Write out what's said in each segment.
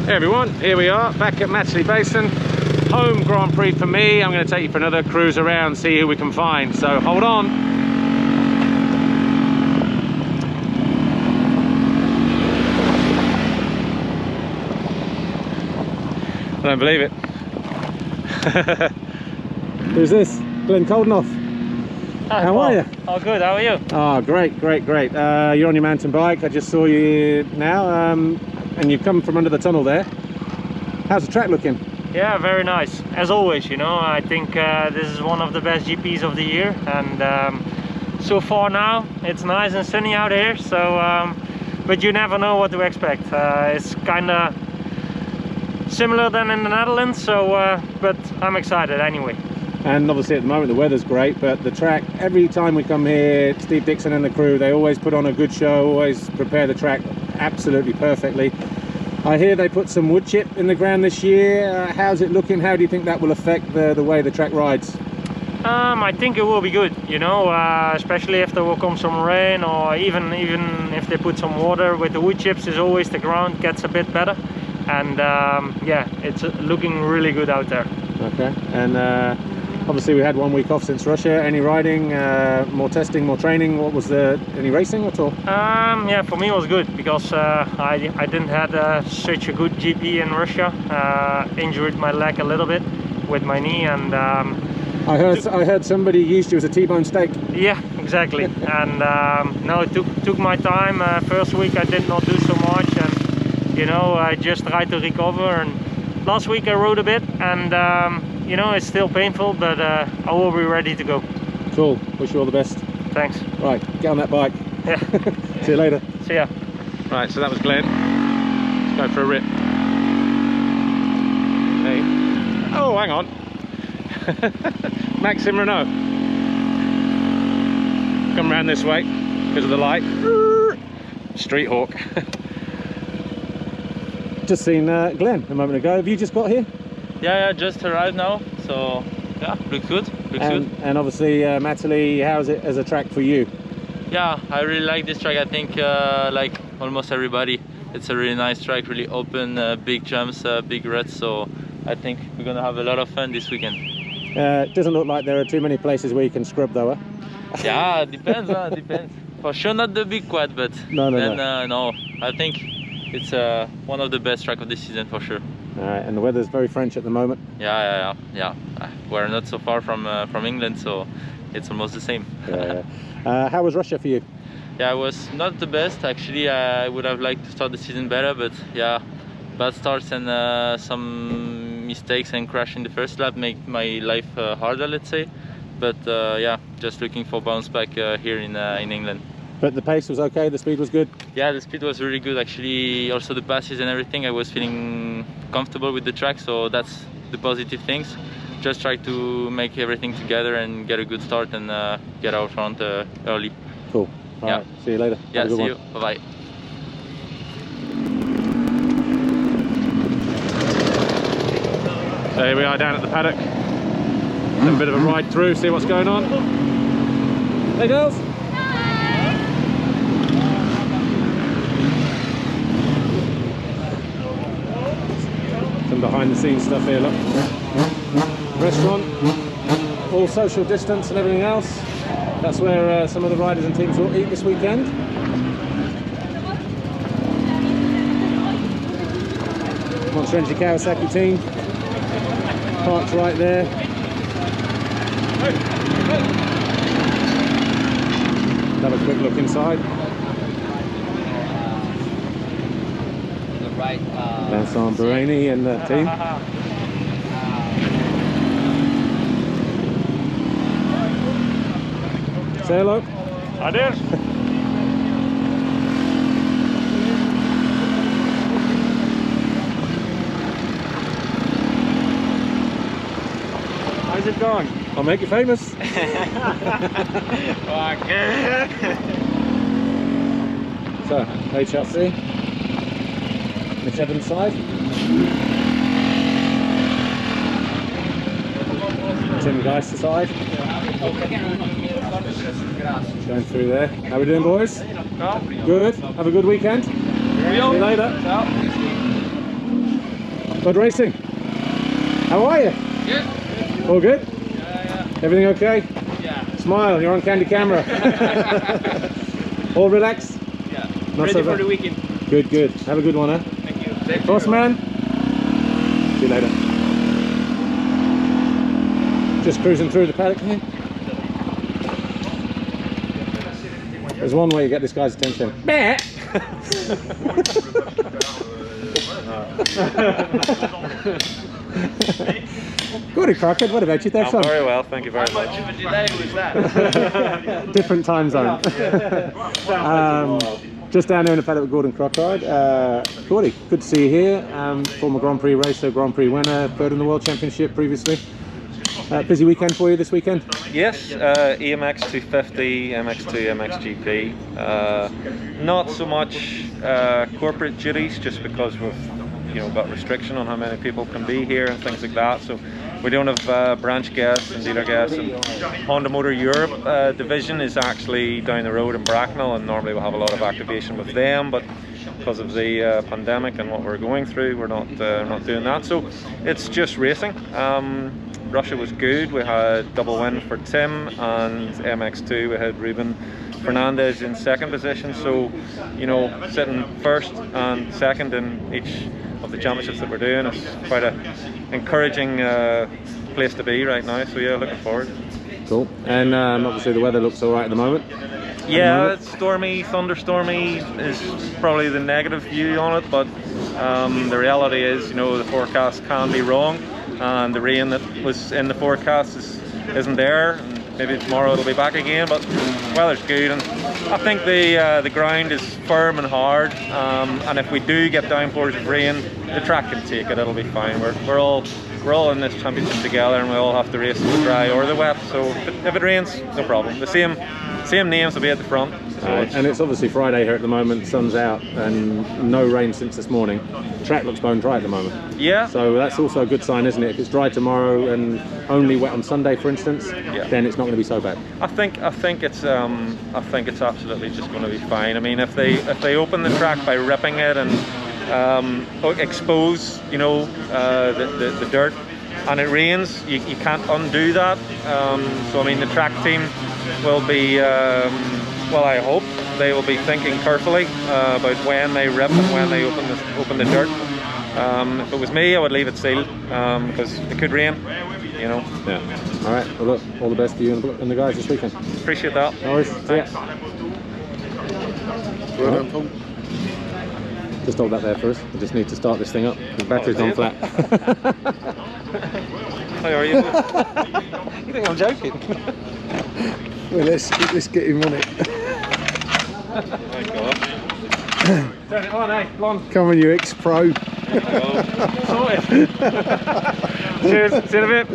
Hey everyone, here we are back at Matterley Basin, home Grand Prix for me. I'm going to take you for another cruise around, see who we can find, so hold on. I don't believe it. Who's this? Glenn Coldenoff. Hi, how are you? Oh, good. How are you? Oh, great. You're on your mountain bike. I just saw you now, and you've come from under the tunnel there. How's the track looking? Yeah, very nice. As always, you know, I think this is one of the best GPs of the year, and so far now it's nice and sunny out here. So, but you never know what to expect. It's kind of similar than in the Netherlands. So, but I'm excited anyway. And obviously at the moment the weather's great, but the track, every time we come here, Steve Dixon and the crew, they always put on a good show, always prepare the track absolutely perfectly. I hear they put some wood chip in the ground this year. How's it looking? How do you think that will affect the way the track rides? I think it will be good, you know, especially if there will come some rain, or even if they put some water with the wood chips, is always the ground gets a bit better. And yeah, it's looking really good out there. Okay, and obviously we had 1 week off since Russia. Any riding, more testing, more training? What was any racing at all? Yeah, for me it was good because I didn't have such a good GP in Russia. Injured my leg a little bit with my knee, and I heard somebody used you as a T-bone steak. Yeah, exactly. And no, it took my time. First week I did not do so much, and you know, I just tried to recover. And last week I rode a bit, and you know, it's still painful, but I will be ready to go. Cool. Wish you all the best. Thanks. Right, get on that bike. Yeah. See you later. See ya. Right, so that was Glenn. Let's go for a rip. Hey. Oh, hang on. Maxime Renault. Come round this way because of the light. Street hawk. Just seen Glenn a moment ago. Have you just got here? Yeah, just arrived now, so yeah, looks good. And obviously Matterley, how's it as a track for you? Yeah, I really like this track. I think like almost everybody, it's a really nice track, really open, big jumps, big ruts, so I think we're gonna have a lot of fun this weekend. It doesn't look like there are too many places where you can scrub though, huh? Yeah, depends, depends. For sure not the big quad, but no. No, I think it's one of the best tracks of this season for sure. All right, and the weather's very French at the moment. Yeah. We're not so far from England, so it's almost the same. Yeah. How was Russia for you? Yeah, it was not the best actually. I would have liked to start the season better, but yeah, bad starts and some mistakes and crash in the first lap make my life harder, let's say. But yeah, just looking for bounce back here in England. But the pace was okay, the speed was good? Yeah, the speed was really good actually. Also the passes and everything, I was feeling comfortable with the track, so that's the positive things. Just try to make everything together and get a good start and get out front early. Cool. All right, see you later. Yeah, see you. Bye-bye. So here we are down at the paddock. Have a bit of a ride through, see what's going on. Hey girls. Some behind the scenes stuff here, look. Restaurant, all social distance and everything else. That's where some of the riders and teams will eat this weekend. Monster Energy Kawasaki team. Parked right there. Have a quick look inside. Vincent Barani and the team. Say hello. Adios. How's it going? I'll make you famous. So, HRC. Mitch Evans side. Tim Geist side. Going through there. How we doing, boys? Good. Have a good weekend. See you later. Good racing. How are you? Good. All good? Yeah. Everything okay? Yeah. Smile, you're on Candy Camera. All relaxed? Yeah. Not Ready so for bad. the weekend. Good, good. Have a good one, huh? Thank you. Thank you. Boss man. See you later. Just cruising through the paddock here. There's one way you get this guy's attention. Good, Crockett. What about you? That's fun. Very well, thank you very much. How much of a delay was that? Different time zone. Just down there in the paddock with Gordon Crockett. Gordy, good to see you here. Former Grand Prix racer, Grand Prix winner, third in the World Championship previously. Busy weekend for you this weekend? Yes, EMX 250, MX2, MXGP. Not so much corporate duties, just because we've got restriction on how many people can be here and things like that. So we don't have branch guests and dealer guests. And Honda Motor Europe division is actually down the road in Bracknell, and normally we'll have a lot of activation with them, but because of the pandemic and what we're going through, we're not doing that. So it's just racing. Russia was good. We had double win for Tim, and MX2 we had Ruben Fernandez in second position. So sitting first and second in each of the championships that we're doing is quite a encouraging place to be right now. So yeah, looking forward. Cool. And obviously the weather looks all right at the moment. Yeah, it's stormy, thunderstormy is probably the negative view on it, but the reality is, the forecast can be wrong, and the rain that was in the forecast isn't there. And maybe tomorrow it'll be back again, but weather's good, and I think the ground is firm and hard, and if we do get downpours of rain, the track can take it. It'll be fine. We're all in this championship together, and we all have to race in the dry or the wet. So if it rains, no problem. The same names will be at the front. So and it's obviously Friday here at the moment, sun's out and no rain since this morning. The track looks bone dry at the moment. Yeah. So that's also a good sign, isn't it? If it's dry tomorrow and only wet on Sunday, for instance, then it's not going to be so bad. I think it's absolutely just going to be fine. I mean, if they open the track by ripping it and expose the dirt, and it rains, you can't undo that. So I mean, the track team will be well, I hope they will be thinking carefully about when they rip and when they open the dirt. If it was me, I would leave it sealed because it could rain, Yeah. All right. Well, look, all the best to you and the guys this weekend. Appreciate that. No worries. Thanks. Well done, Paul. Just hold that there for us. We just need to start this thing up. The battery's gone flat. How are you? You think I'm joking? Well, let's get him on it. Oh my God. Turn it on, eh? Blonde. Come on, you ex-pro. Sorted. Cheers. See you in a bit.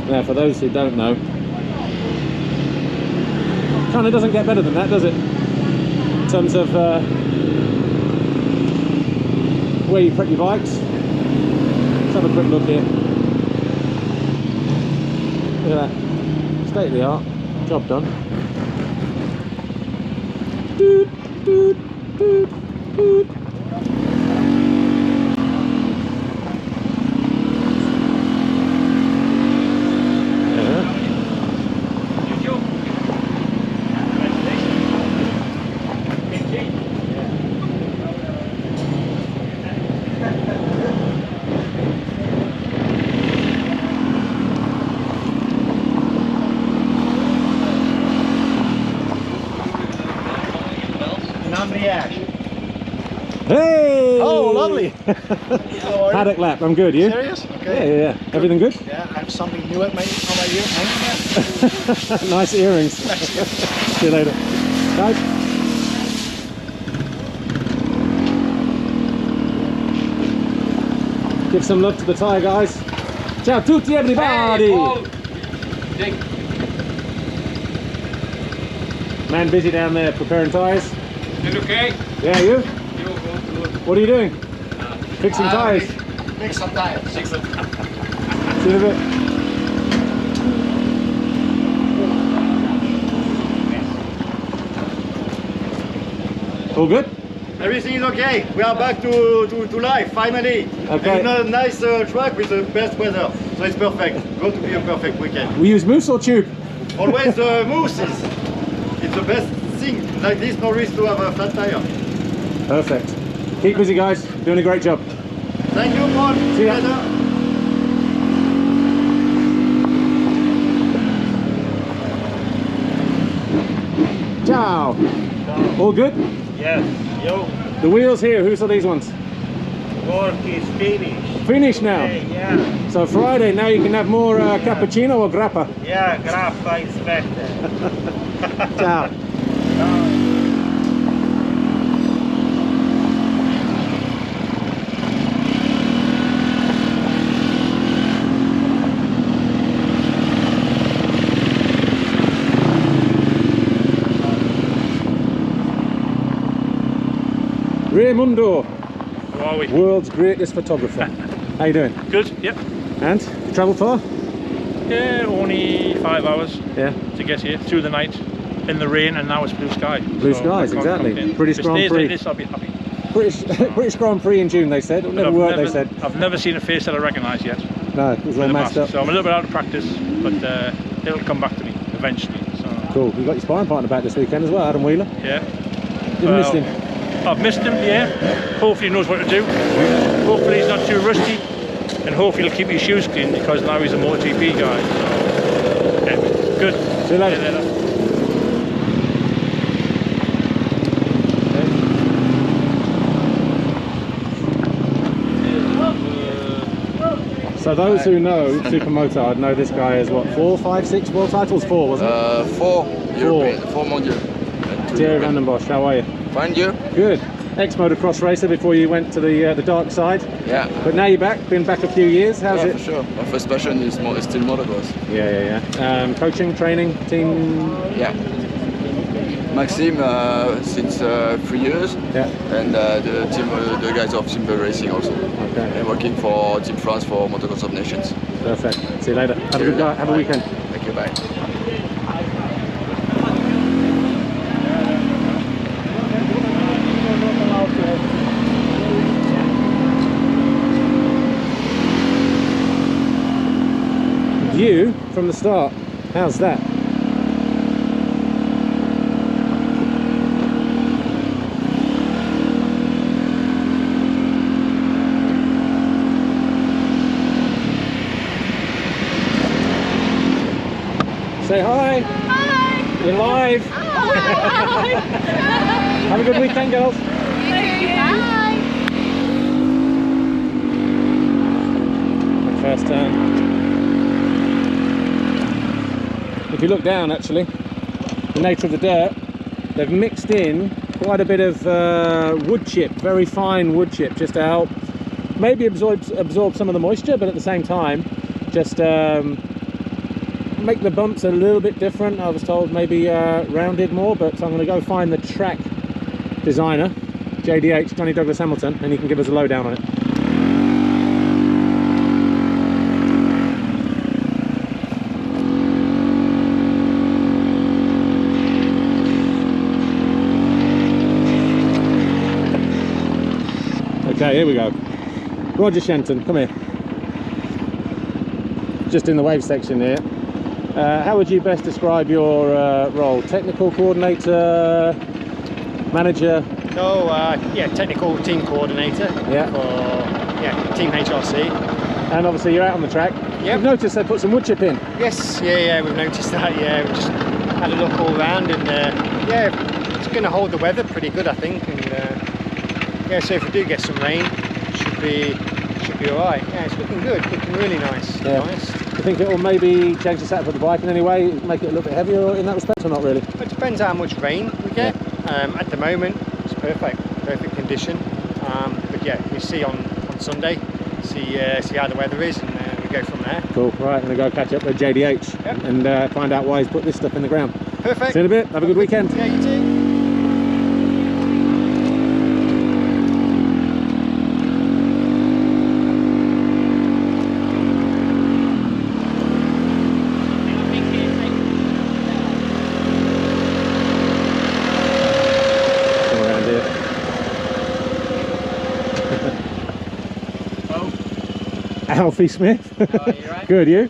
Now, for those who don't know, kind of doesn't get better than that, does it? In terms of where you prep your bikes. Let's have a quick look here. Look at that. State of the art. Job done. Doot, doot, doot, doot. Hey! Oh, lovely. Paddock lap. I'm good. You? Serious? Okay. Yeah. Everything good? Yeah, I have something new at my ear. Nice earrings. See you later. Guys. Give some love to the tyre guys. Ciao tutti everybody! Man busy down there preparing tyres. You okay? Yeah, you? What are you doing? Fixing tyres. Mix some tires. See you in a bit. All good? Everything is okay. We are back to life, finally. Okay. And a nice track with the best weather. So it's perfect. Going to be a perfect weekend. We use mousse or tube? Always mousse is it's the best thing. Like this, no risk to have a flat tire. Perfect. Keep busy, guys. Doing a great job. Thank you, Paul. See ya. Later. Ciao. All good? Yes. Yo, The wheels here, whose are these ones? work is finished. Finished now. Yeah, So Friday, now you can have more cappuccino or grappa. yeah, grappa is better. Ciao. Raimundo, How are we? world's greatest photographer. How you doing? Good, yep. And you travelled far? Yeah, only 5 hours Yeah. to get here, through the night, in the rain, and now it's blue sky. Blue So skies, I can't exactly. complain. British If it Grand stays Prix. like this, I'll be happy. British Grand Prix in June, they said. It'll never I've work, they said. I've never seen a face that I recognise yet. No, it was all with a masked mask. up. So I'm a little bit out of practice, but it'll come back to me eventually. So Cool. You got your sparring partner back this weekend as well, Adam Wheeler. yeah. You missed him. I've missed him, yeah. Hopefully he knows what to do. Hopefully he's not too rusty, and hopefully he'll keep his shoes clean because now he's a MotoGP guy. So yeah, good. See you later. See you later. So those who know Supermoto, I'd know this guy as what, 4, 5, 6 world titles? 4, wasn't it? 4 European, 4 Mondial. Thierry van den Bosch, how are you? Fine, you? Good. Ex-motocross racer before you went to the dark side. Yeah. But now you're back, been back a few years. How's Yeah, it? for sure. My first passion is still motocross. Yeah. Coaching, training, team. Yeah. Maxime since 3 years. Yeah. And the team, the guys of Simple Racing also. Okay. And working for Team France for Motocross of Nations. Perfect. See you later. Have a good guy. Have a weekend. Thank you. Bye. View from the start. How's that? Say hi. Hi. You're live. Hi. Have a good weekend, girls. Bye. First turn. If you look down, actually, the nature of the dirt, they've mixed in quite a bit of wood chip, very fine wood chip, just to help maybe absorb some of the moisture, but at the same time, just make the bumps a little bit different. I was told maybe rounded more, but I'm going to go find the track designer, JDH, Johnny Douglas Hamilton, and he can give us a lowdown on it. Okay, here we go. Roger Shenton, come here. Just in the wave section here. How would you best describe your role? Technical coordinator, manager? So, technical team coordinator Yeah. for Team HRC. And obviously you're out on the track. Yep. You've noticed they put some wood chip in. Yes, we've noticed that. Yeah, we just had a look all around, and it's going to hold the weather pretty good, I think. And so if we do get some rain, should be all right. Yeah, it's looking good, looking really nice. Yeah. Nice. You think it will maybe change the setup of the bike in any way, make it a little bit heavier in that respect, or not really? It depends how much rain we get. At the moment, it's perfect condition. But yeah, we see on Sunday, see how the weather is, and we go from there. Cool. Right, I'm going to go catch up with JDH and find out why he's put this stuff in the ground. Perfect. See you in a bit. Have a good weekend. Yeah, you too. Alfie Smith. Oh, you right? Good, you?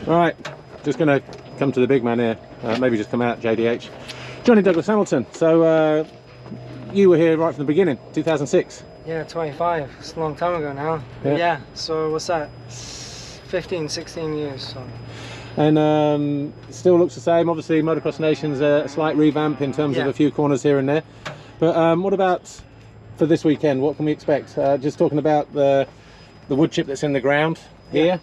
Right, just going to come to the big man here. Maybe just come out, JDH. Johnny Douglas Hamilton. So you were here right from the beginning, 2006. Yeah, 25. It's a long time ago now. Yeah. Yeah, so what's that? 15, 16 years. So. And still looks the same. Obviously, Motocross Nation's a slight revamp in terms of a few corners here and there. But what about for this weekend? What can we expect? Just talking about the wood chip that's in the ground here.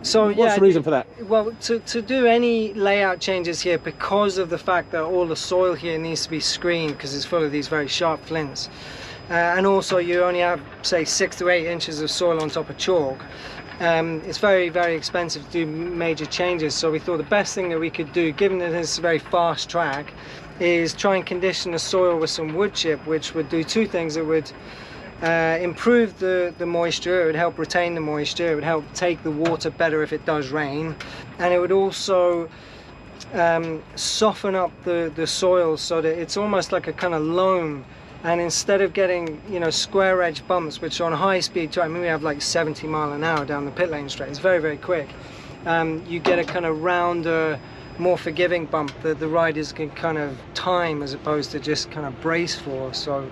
So what's the reason for that? Well, to do any layout changes here, because of the fact that all the soil here needs to be screened because it's full of these very sharp flints, and also you only have, say, 6 to 8 inches of soil on top of chalk. It's very, very expensive to do major changes. So we thought the best thing that we could do, given that it's a very fast track, is try and condition the soil with some wood chip, which would do two things. It would improve the moisture, it would help retain the moisture, it would help take the water better if it does rain, and it would also soften up the soil so that it's almost like a kind of loam. And instead of getting, you know, square edge bumps, which on high speed track, I mean, we have like 70 miles an hour down the pit lane straight, it's very, very quick. You get a kind of rounder, more forgiving bump that the riders can kind of time as opposed to just kind of brace for. So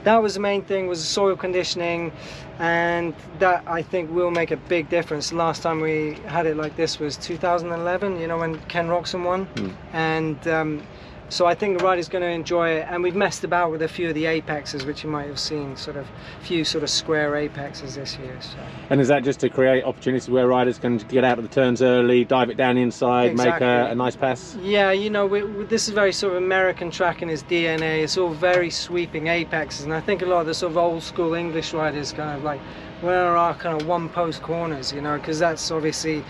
that was the main thing, was the soil conditioning, and that I think will make a big difference. Last time we had it like this was 2011, you know, when Ken Roxon won. And so I think the rider's going to enjoy it, and we've messed about with a few of the apexes, which you might have seen, sort of few sort of square apexes this year. So. And is that just to create opportunities where riders can get out of the turns early, dive it down the inside, Exactly. make a nice pass? Yeah, you know, this is very sort of American track in its DNA. It's all very sweeping apexes, and I think a lot of the sort of old school English riders kind of like, where are our kind of one post corners, you know, because that's obviously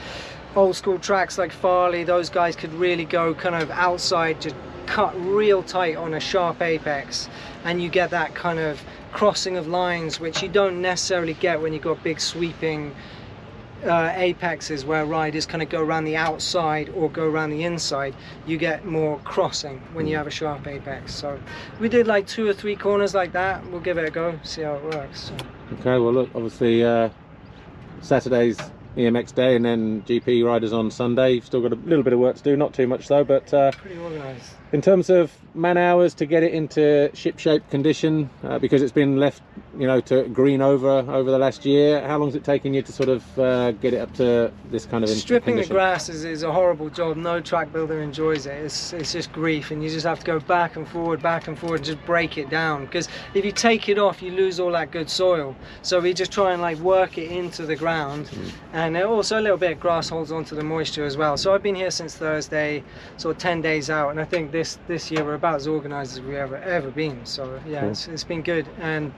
old school tracks like Farley. Those guys could really go kind of outside, just cut real tight on a sharp apex, and you get that kind of crossing of lines which you don't necessarily get when you've got big sweeping apexes where riders kind of go around the outside or go around the inside. You get more crossing when you have a sharp apex. So we did like 2 or 3 corners like that. We'll give it a go, see how it works. So. Okay, well look, obviously Saturday's EMX day and then GP riders on Sunday. You've still got a little bit of work to do, not too much though, but pretty organised. In terms of man hours to get it into ship shape condition, because it's been left, you know, to green over the last year, how long has it taken you to sort of get it up to this kind of stripping condition? the grass is a horrible job. No track builder enjoys it. It's just grief, and you just have to go back and forward and just break it down, because if you take it off you lose all that good soil. So we just try and like work it into the ground, and also a little bit of grass holds onto the moisture as well. So I've been here since Thursday, sort of 10 days out, and I think this year we're about as organised as we've ever been. So yeah, cool. It's been good. And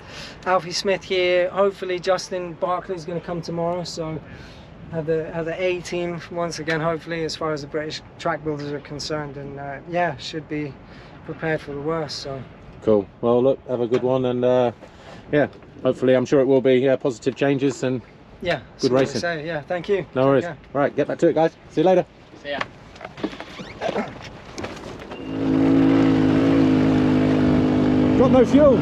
Alfie Smith here, hopefully Justin Barkley's going to come tomorrow, so have the A team once again, hopefully, as far as the British track builders are concerned, and yeah, should be prepared for the worst. So cool. Well look, have a good one, and yeah, hopefully, I'm sure it will be positive changes and yeah, good racing. Yeah, thank you. No worries. Yeah. Right, get back to it, guys. See you later. See ya. Got no fuel.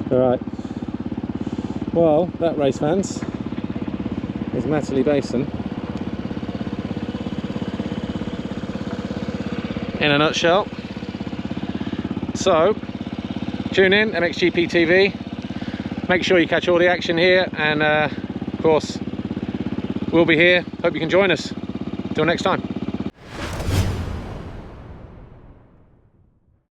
All right. Well, that, race fans, is Matterley Basin in a nutshell. So tune in, MXGP-TV. Make sure you catch all the action here, and of course we'll be here. Hope you can join us. Till next time.